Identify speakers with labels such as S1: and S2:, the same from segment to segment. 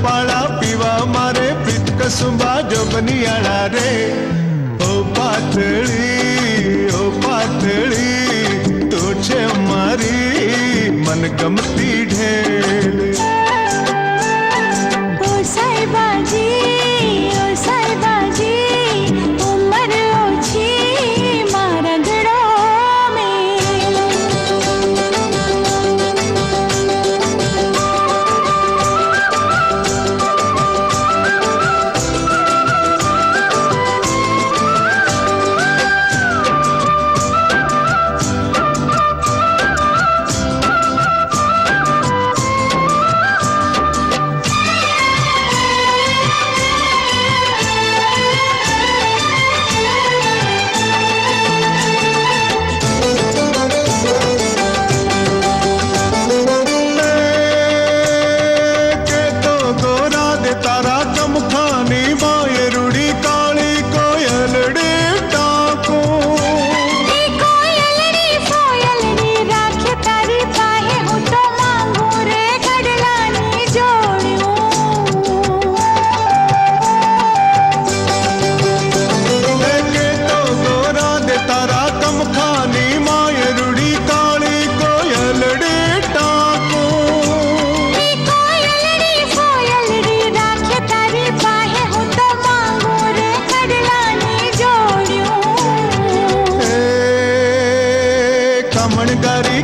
S1: રૂપાળા પીવા મારે પ્રીત કસુંબા જોગનિયાળા રે ઓ પાતળી તું છે મારી મનગમતી ઢેલ
S2: ओ साईबाजी उम्र ओछी मारा गड़ो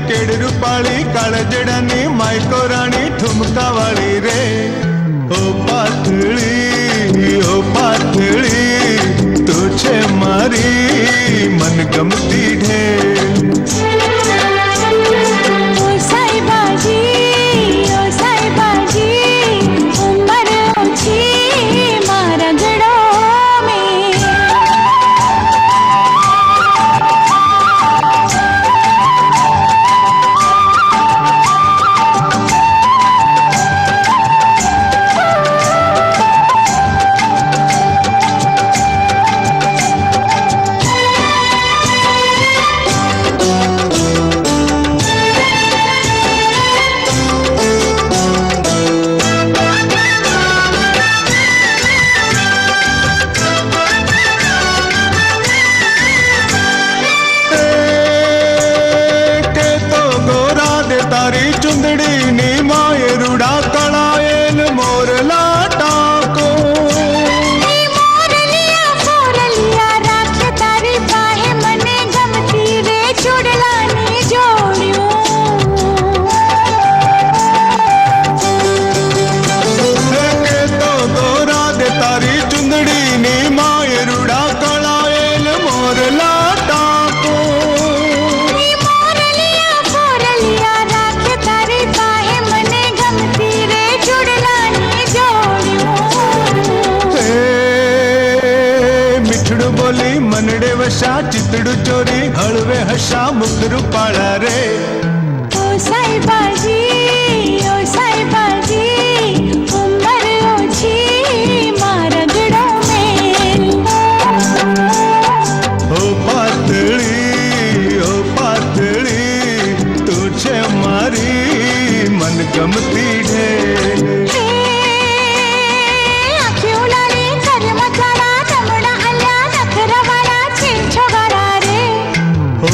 S2: केड़ रूपाली काळजड़ानी मायको राणी ठुमका वाली रे ओ पातળી तू छे मारी मनगमती ढेल ओ साईबाजी उम्र ओछी मारा गड़ो
S1: चुंदड़ी नी मायरूड़ा कड़ायल मोरला टाको
S2: मोरलिया राख तारी पाहे मने गमती रे चुड़लानी जोड़ियों
S1: के तो गोरा दे तारी चुंदड़ी नी मायरूड़ा कड़ायल मोरला टाको बोली मनडे वशा चितड़ू चोरी हलवे हशा मुख रूपाला रे
S2: ओ साईबाजी उम्र ओछी मारा गड़ो मेल
S1: ओ पातળી तू छे मारी मनगमती ढेल ओ